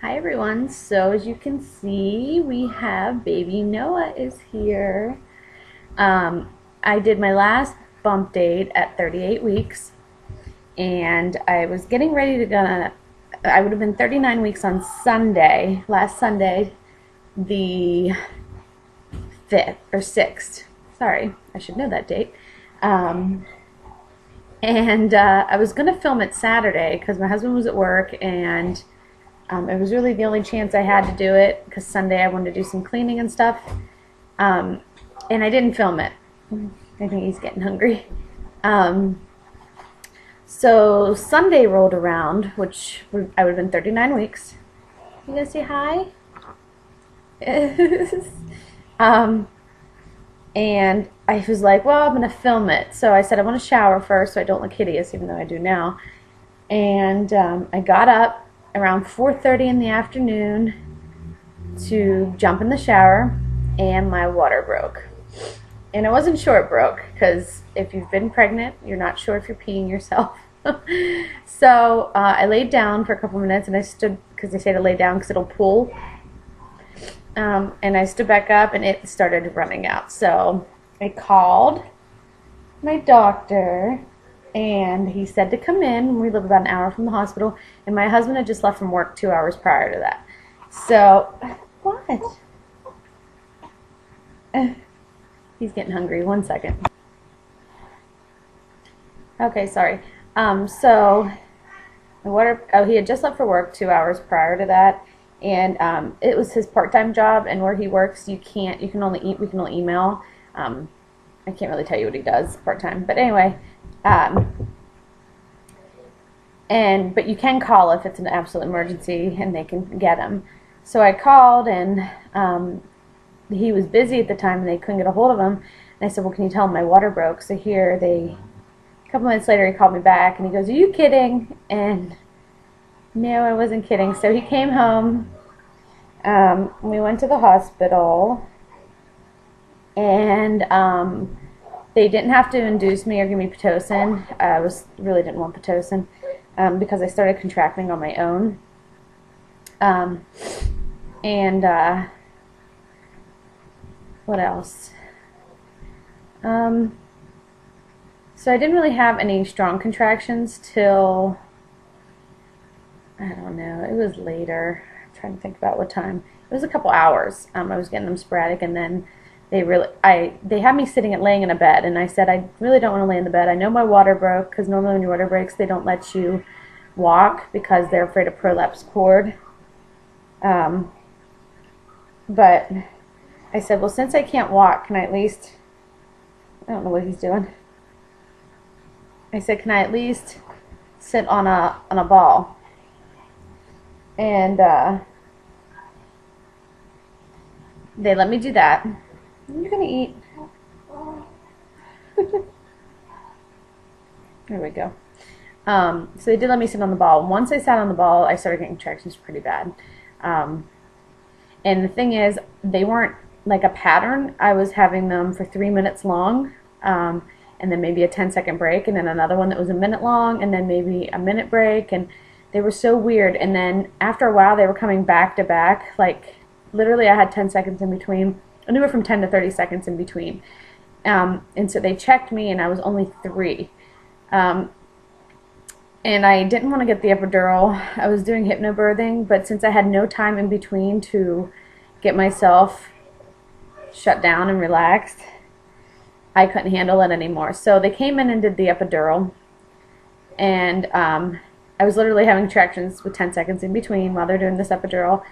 Hi everyone. So as you can see, we have baby Noah is here. I did my last bump date at 38 weeks, and I was getting ready to go. I would have been 39 weeks on Sunday, last Sunday, the 5th or 6th. Sorry, I should know that date. Um, and I was going to film it Saturday because my husband was at work, and it was really the only chance I had to do it because Sunday I wanted to do some cleaning and stuff. Um, and I didn't film it. I think he's getting hungry. Um, so Sunday rolled around, which I would have been 39 weeks. You gonna say hi? um, and I was like, well, I'm gonna film it. So I said I want to shower first so I don't look hideous, even though I do now. And I got up around 4:30 in the afternoon to jump in the shower, and my water broke. And I wasn't sure it broke because if you've been pregnant, you're not sure if you're peeing yourself. So I laid down for a couple minutes, and I stood because they say to lay down because it'll pool. And I stood back up, and it started running out. So I called my doctor, and he said to come in. We live about an hour from the hospital, and my husband had just left from work 2 hours prior to that. So, what? He's getting hungry. 1 second. Okay, sorry. So, he had just left for work 2 hours prior to that, and it was his part-time job, and where he works, we can only email. I can't really tell you what he does part-time, but anyway, but you can call if it's an absolute emergency, and they can get him. So I called, and he was busy at the time, and they couldn't get a hold of him. And I said, well, can you tell him my water broke? So a couple minutes later, he called me back, and he goes, are you kidding? And no, I wasn't kidding. So he came home. We went to the hospital, and they didn't have to induce me or give me Pitocin. I really didn't want Pitocin because I started contracting on my own. What else? So I didn't really have any strong contractions till, I don't know, it was later. I'm trying to think about what time. It was a couple hours. I was getting them sporadic, and then they had me laying in a bed, and I said, I really don't want to lay in the bed. I know my water broke, because normally when your water breaks, they don't let you walk because they're afraid of prolapse cord. But I said, well, since I can't walk, can I at least, I don't know what he's doing. I said, can I at least sit on a ball? And they let me do that. You're gonna eat. There we go. So they did let me sit on the ball. Once I sat on the ball, I started getting contractions pretty bad. And the thing is, they weren't like a pattern. I was having them for 3 minutes long, and then maybe a 10-second break, and then another one that was a minute long, and then maybe a minute break, and they were so weird. And then after a while, they were coming back to back. Like, literally, I had 10 seconds in between, anywhere from 10 to 30 seconds in between. And so they checked me, and I was only 3. And I didn't want to get the epidural. I was doing hypnobirthing, but since I had no time in between to get myself shut down and relaxed, I couldn't handle it anymore. So they came in and did the epidural, and I was literally having contractions with 10 seconds in between while they're doing this epidural.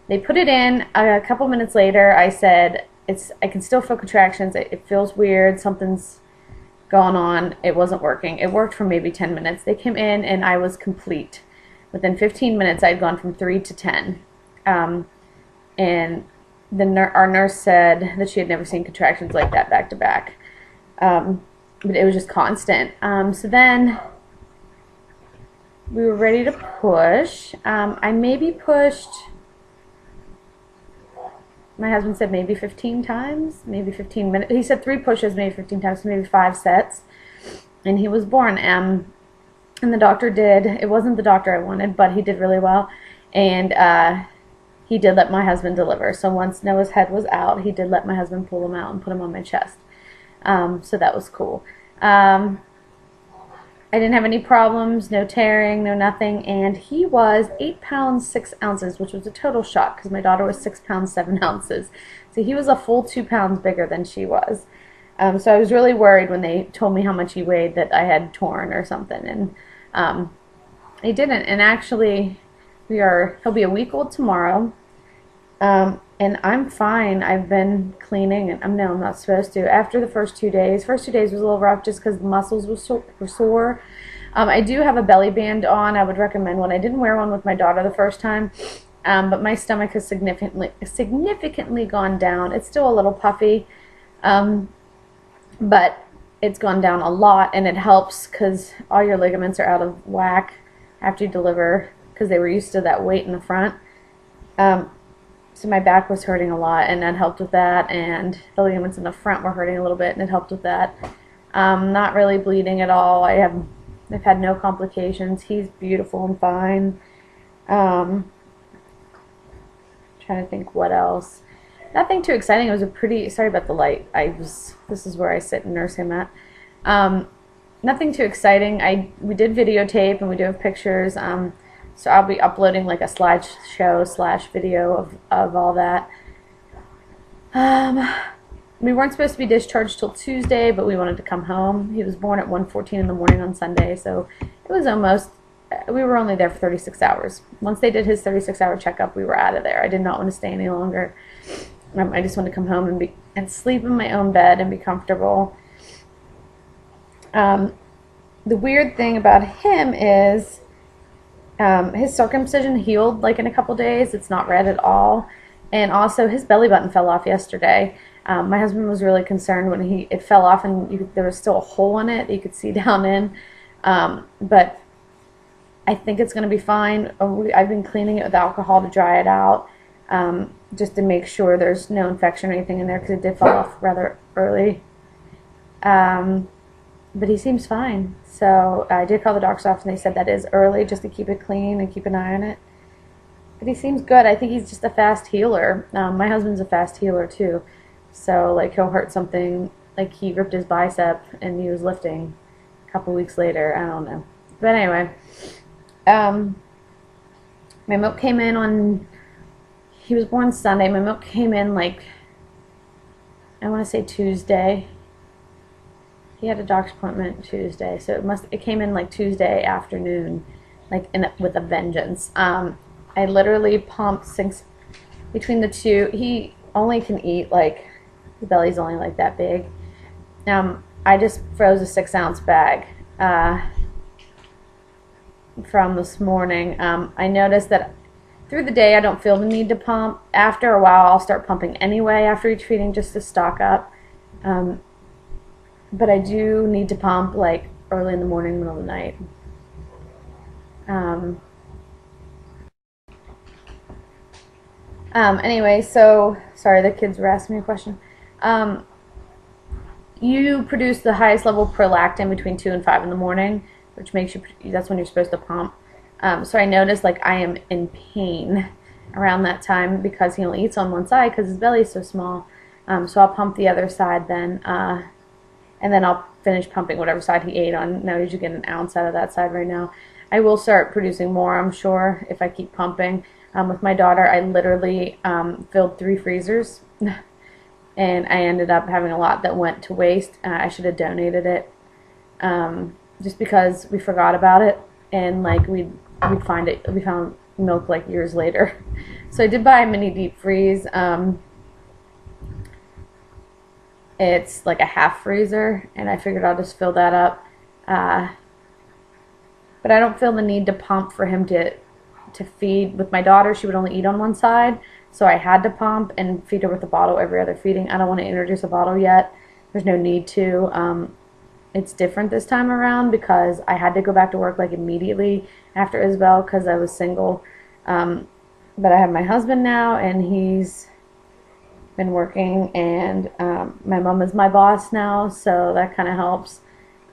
They put it in. A couple minutes later, I said, I can still feel contractions. It feels weird. Something's going on. It wasn't working. It worked for maybe 10 minutes. They came in, and I was complete. Within 15 minutes, I'd gone from 3 to 10. And our nurse said that she had never seen contractions like that back to back. But it was just constant. So then we were ready to push. I maybe pushed, my husband said maybe 15 times, maybe 15 minutes. He said 3 pushes, maybe 15 times, maybe 5 sets. And he was born. And the doctor it wasn't the doctor I wanted, but he did really well. And he did let my husband deliver. So once Noah's head was out, he did let my husband pull him out and put him on my chest. So that was cool. I didn't have any problems, no tearing, no nothing, and he was 8 pounds 6 ounces, which was a total shock because my daughter was 6 pounds 7 ounces. So he was a full 2 pounds bigger than she was. So I was really worried when they told me how much he weighed that I had torn or something, and he didn't. And actually, he'll be a week old tomorrow. And I'm fine. I've been cleaning, and no, I'm not supposed to. After the first 2 days was a little rough just because the muscles were sore. I do have a belly band on. I would recommend one. I didn't wear one with my daughter the first time, but my stomach has significantly gone down. It's still a little puffy, but it's gone down a lot, and it helps because all your ligaments are out of whack after you deliver because they were used to that weight in the front. So my back was hurting a lot, and that helped with that, and the ligaments in the front were hurting a little bit, and it helped with that. Not really bleeding at all. I've had no complications. He's beautiful and fine. Trying to think what else. Nothing too exciting. It was a pretty, sorry about the light. This is where I sit and nurse him at. Nothing too exciting. We did videotape, and we do have pictures. So I'll be uploading like a slideshow / video of all that. We weren't supposed to be discharged till Tuesday, but we wanted to come home. He was born at 1:14 in the morning on Sunday, so it was we were only there for 36 hours. Once they did his 36-hour checkup, we were out of there. I did not want to stay any longer. I just wanted to come home and sleep in my own bed and be comfortable. The weird thing about him is his circumcision healed like in a couple days. It's not red at all. And also his belly button fell off yesterday. My husband was really concerned when it fell off, and there was still a hole in it that you could see down in. But I think it's going to be fine. I've been cleaning it with alcohol to dry it out, just to make sure there's no infection or anything in there, because it did fall off rather early. But he seems fine. So I did call the doctor's office, and they said that is early, just to keep it clean and keep an eye on it. But he seems good. I think he's just a fast healer. My husband's a fast healer too. So like he'll hurt something, like he ripped his bicep and he was lifting a couple weeks later. I don't know. But anyway, my milk came in he was born Sunday. My milk came in like, I want to say Tuesday. He had a doctor's appointment Tuesday, so it came in like Tuesday afternoon, like with a vengeance. I literally pumped since between the two. He only can eat like, his belly's only like that big. I just froze a 6-ounce bag from this morning. I noticed that through the day I don't feel the need to pump. After a while I'll start pumping anyway after each feeding just to stock up. But I do need to pump like early in the morning, middle of the night. Anyway, so sorry, the kids were asking me a question. You produce the highest level of prolactin between 2 and 5 in the morning, which makes that's when you're supposed to pump. So I noticed like I am in pain around that time because he only eats on one side because his belly is so small. So I'll pump the other side then, and then I'll finish pumping whatever side he ate on. Now I usually get an ounce out of that side right now. I will start producing more, I'm sure, if I keep pumping. With my daughter, I literally filled 3 freezers, and I ended up having a lot that went to waste. I should have donated it, just because we forgot about it, and like we found milk like years later. So I did buy a mini deep freeze. It's like a half freezer, and I figured I'll just fill that up. But I don't feel the need to pump for him to feed. With my daughter, she would only eat on one side, so I had to pump and feed her with a bottle every other feeding. I don't want to introduce a bottle yet. There's no need to. It's different this time around because I had to go back to work like immediately after Isabel because I was single. But I have my husband now, and he's been working, and my mom is my boss now, so that kind of helps.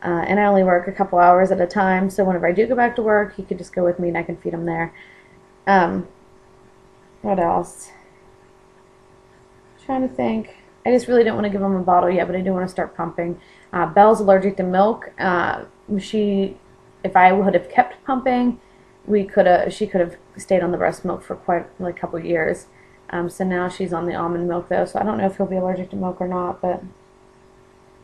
And I only work a couple hours at a time, so whenever I do go back to work, he could just go with me and I can feed him there. Um, what else? Trying to think. I just really don't want to give him a bottle yet, but I do want to start pumping. Belle's allergic to milk. If I would have kept pumping, she could have stayed on the breast milk for quite like a couple years. So now she's on the almond milk though, so I don't know if he'll be allergic to milk or not. But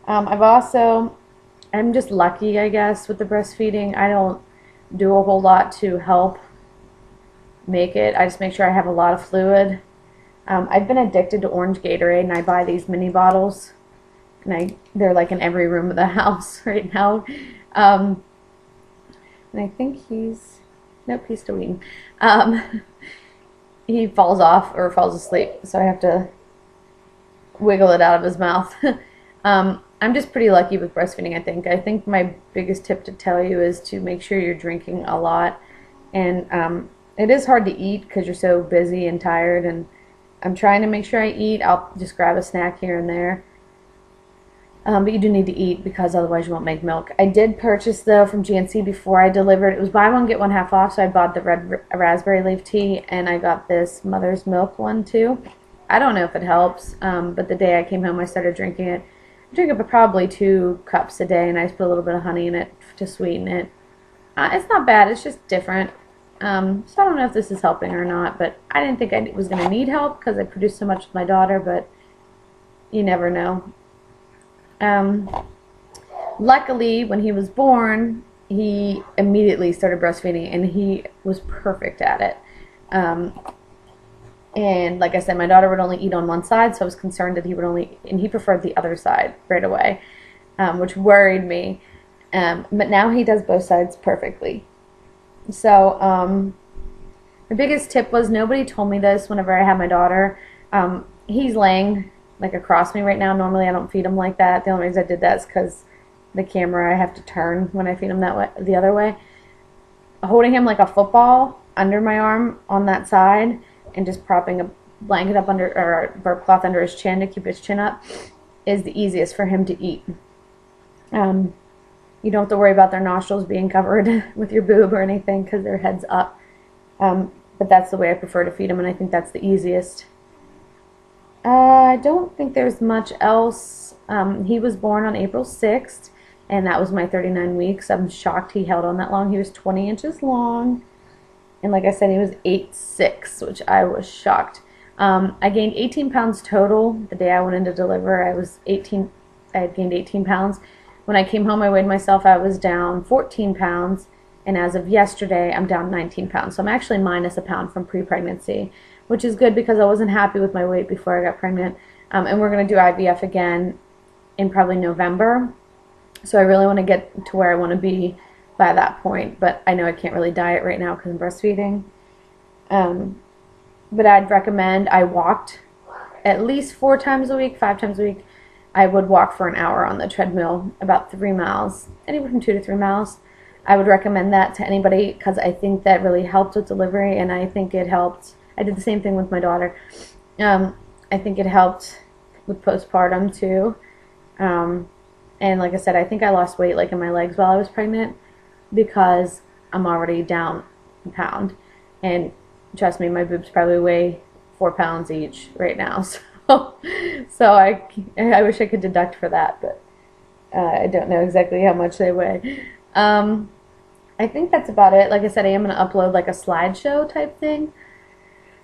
I'm just lucky, I guess, with the breastfeeding. I don't do a whole lot to help make it. I just make sure I have a lot of fluid. I've been addicted to orange Gatorade, and I buy these mini bottles, and they're like in every room of the house right now. And I think nope, he's still eating. He falls off or falls asleep, so I have to wiggle it out of his mouth. I'm just pretty lucky with breastfeeding, I think. I think my biggest tip to tell you is to make sure you're drinking a lot. And it is hard to eat because you're so busy and tired, and I'm trying to make sure I eat. I'll just grab a snack here and there. But you do need to eat because otherwise you won't make milk. I did purchase, though, from GNC before I delivered. It was buy one, get one half off, so I bought the red raspberry leaf tea, and I got this mother's milk one, too. I don't know if it helps, but the day I came home, I started drinking it. I drink about probably 2 cups a day, and I just put a little bit of honey in it to sweeten it. It's not bad. It's just different. So I don't know if this is helping or not, but I didn't think I was going to need help because I produced so much with my daughter, but you never know. Luckily, when he was born, he immediately started breastfeeding, and he was perfect at it. And like I said, my daughter would only eat on one side, so I was concerned that and he preferred the other side right away, which worried me. But now he does both sides perfectly. So the biggest tip was, nobody told me this whenever I had my daughter. He's laying like across me right now. Normally I don't feed him like that. The only reason I did that is because the camera, I have to turn when I feed him that way, the other way. Holding him like a football under my arm on that side and just propping a blanket up under, or a burp cloth under his chin to keep his chin up, is the easiest for him to eat. You don't have to worry about their nostrils being covered with your boob or anything because their head's up. But that's the way I prefer to feed him, and I think that's the easiest. I don't think there's much else. He was born on April 6th, and that was my 39 weeks. I'm shocked he held on that long. He was 20 inches long, and like I said, he was 8'6", which I was shocked. I gained 18 pounds total the day I went in to deliver. I had gained 18 pounds. When I came home, I weighed myself. I was down 14 pounds, and as of yesterday, I'm down 19 pounds. So I'm actually minus a pound from pre-pregnancy, which is good because I wasn't happy with my weight before I got pregnant. And we're going to do IVF again in probably November. So I really want to get to where I want to be by that point. But I know I can't really diet right now because I'm breastfeeding. But I'd recommend, I walked at least 4 times a week, 5 times a week. I would walk for an hour on the treadmill, about 3 miles, anywhere from 2 to 3 miles. I would recommend that to anybody because I think that really helped with delivery, and I think it helped. I did the same thing with my daughter. I think it helped with postpartum too. And like I said, I think I lost weight like in my legs while I was pregnant because I'm already down a pound. And trust me, my boobs probably weigh 4 pounds each right now. So I wish I could deduct for that, but I don't know exactly how much they weigh. I think that's about it. Like I said, I am going to upload like a slideshow type thing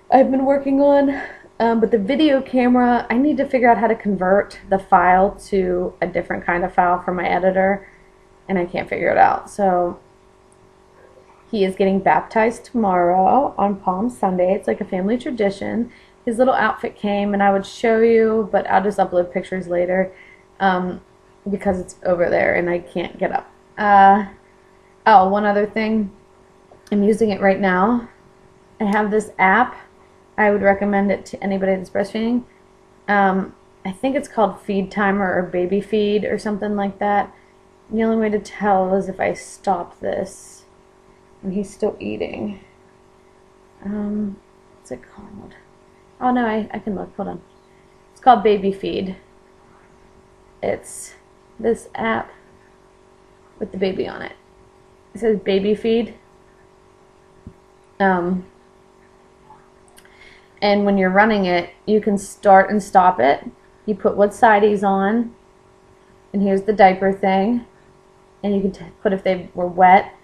I've been working on. But the video camera, I need to figure out how to convert the file to a different kind of file from my editor, and I can't figure it out. So he is getting baptized tomorrow on Palm Sunday. It's like a family tradition. His little outfit came, and I would show you, but I'll just upload pictures later because it's over there and I can't get up. Oh, one other thing. I'm using it right now. I have this app. I would recommend it to anybody that's breastfeeding. I think it's called Feed Timer or Baby Feed or something like that. The only way to tell is if I stop this and he's still eating. What's it called? Oh no, I can look. Hold on. It's called Baby Feed. It's this app with the baby on it. It says Baby Feed. And when you're running it, you can start and stop it. You put what side he's on, and here's the diaper thing. And you can put if they were wet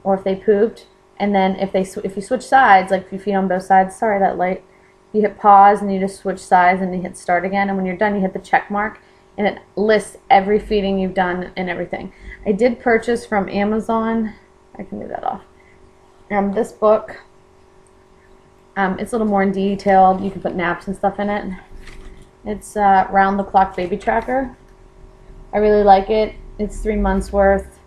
or if they pooped. And then if you switch sides, like if you feed on both sides, sorry that light, you hit pause and you just switch sides and you hit start again. And when you're done, you hit the check mark, and it lists every feeding you've done and everything. I did purchase from Amazon. I can move that off. This book. It's a little more detailed. You can put naps and stuff in it. It's Round the Clock Baby Tracker. I really like it. It's 3 months worth.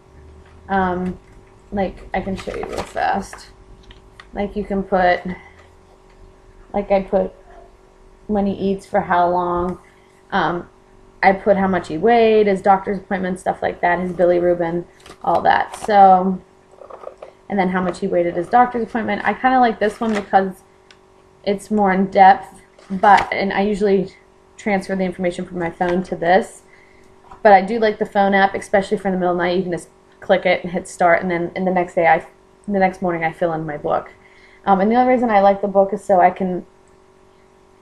Like, I can show you real fast. Like, you can put, like I put when he eats for how long. I put how much he weighed, his doctor's appointment, stuff like that, his bilirubin, all that. So, and then how much he weighed at his doctor's appointment. I kind of like this one because it's more in depth, and I usually transfer the information from my phone to this. But I do like the phone app, especially for in the middle of the night. You can just click it and hit start, and then the next morning I fill in my book. And the other reason I like the book is so I can,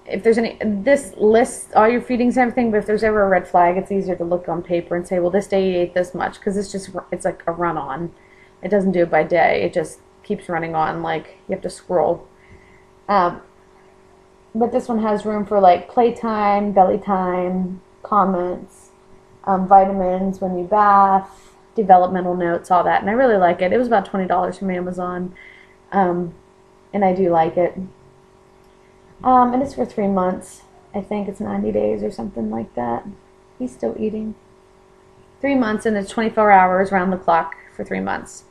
if there's this lists all your feedings and everything, but if there's ever a red flag, it's easier to look on paper and say, well, this day you ate this much, because it's like a run on. It doesn't do it by day. It just keeps running on, like you have to scroll. But this one has room for like playtime, belly time, comments, vitamins when you bath, developmental notes, all that. And I really like it. It was about $20 from Amazon. And I do like it. And it's for 3 months. I think it's 90 days or something like that. He's still eating. 3 months, and it's 24 hours round the clock for 3 months.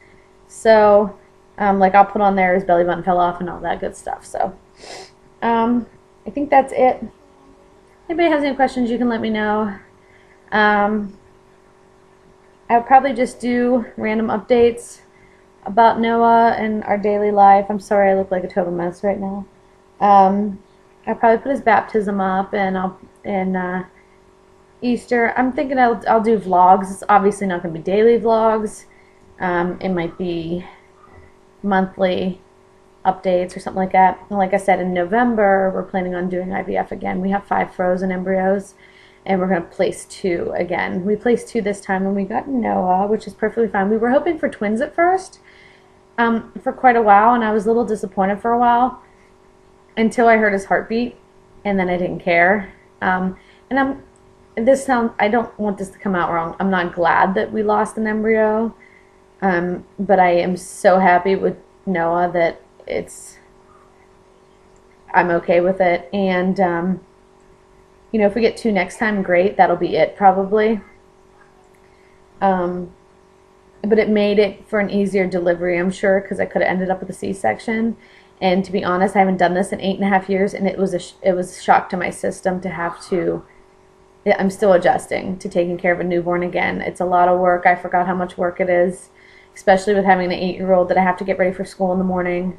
So, like I'll put on there his belly button fell off and all that good stuff. So, I think that's it. If anybody has any questions, you can let me know. I'll probably just do random updates about Noah and our daily life. I'm sorry I look like a total mess right now. I'll probably put his baptism up, and Easter. I'm thinking I'll do vlogs. It's obviously not going to be daily vlogs. It might be monthly updates or something like that. And like I said, in November, we're planning on doing IVF again. We have 5 frozen embryos, and we're going to place 2 again. We placed 2 this time when we got Noah, which is perfectly fine. We were hoping for twins at first for quite a while, and I was a little disappointed for a while until I heard his heartbeat, and then I didn't care. I don't want this to come out wrong. I'm not glad that we lost an embryo, but I am so happy with Noah that I'm okay with it. And, if we get 2 next time, great. That'll be it probably. But it made it for an easier delivery, I'm sure, because I could have ended up with a C-section. And to be honest, I haven't done this in 8.5 years, and it was a shock to my system to have to. I'm still adjusting to taking care of a newborn again. It's a lot of work. I forgot how much work it is, especially with having an 8-year-old that I have to get ready for school in the morning.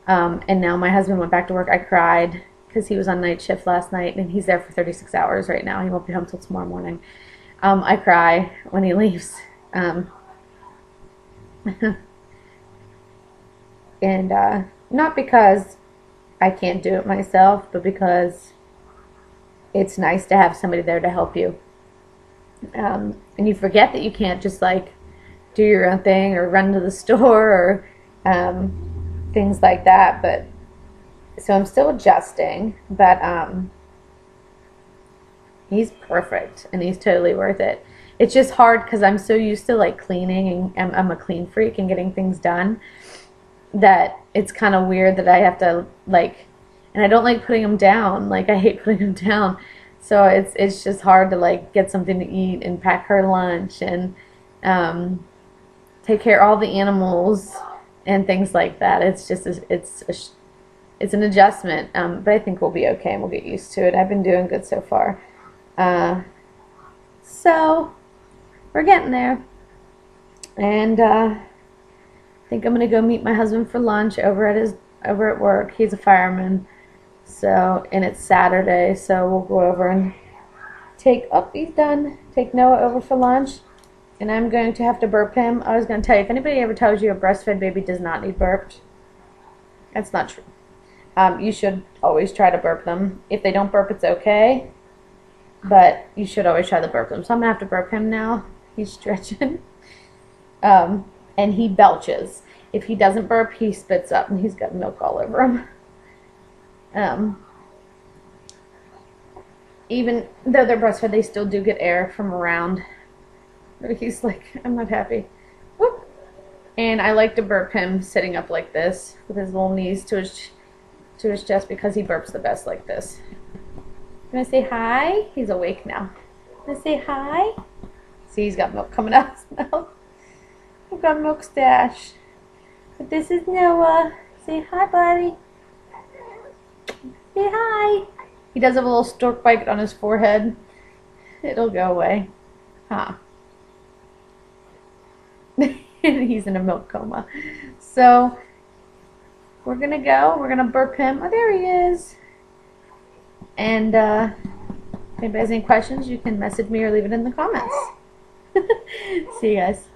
And now my husband went back to work. I cried because he was on night shift last night, and he's there for 36 hours right now. He won't be home till tomorrow morning. I cry when he leaves. And not because I can't do it myself, but because it's nice to have somebody there to help you. And you forget that you can't just like do your own thing or run to the store or things like that. But so I'm still adjusting, but he's perfect and he's totally worth it. It's just hard because I'm so used to like cleaning, and I'm a clean freak and getting things done, that it's kind of weird that I have to like, and I don't like putting them down. Like I hate putting them down. So it's just hard to like get something to eat and pack her lunch and take care of all the animals and things like that. It's just it's an adjustment, but I think we'll be okay and we'll get used to it. I've been doing good so far. So we're getting there, and I think I'm gonna go meet my husband for lunch over at work. He's a fireman, so, and it's Saturday, so we'll go over and take Noah over for lunch, and I'm going to have to burp him. I was going to tell you, if anybody ever tells you a breastfed baby does not need burped, that's not true. You should always try to burp them. If they don't burp, it's okay, but you should always try to burp them. So I'm going to have to burp him now. He's stretching. And he belches. If he doesn't burp, he spits up, and he's got milk all over him. Even though they're breastfed, they still do get air from around. He's like, I'm not happy. Whoop. And I like to burp him sitting up like this with his little knees to his chest because he burps the best like this. You want to say hi? He's awake now. Want to say hi? See, he's got milk coming out of his mouth. I've got milk stash. But this is Noah. Say hi, buddy. Say hi. He does have a little stork bite on his forehead. It'll go away. Huh. He's in a milk coma. So, we're going to go. We're going to burp him. Oh, there he is. And if anybody has any questions, you can message me or leave it in the comments. See you guys.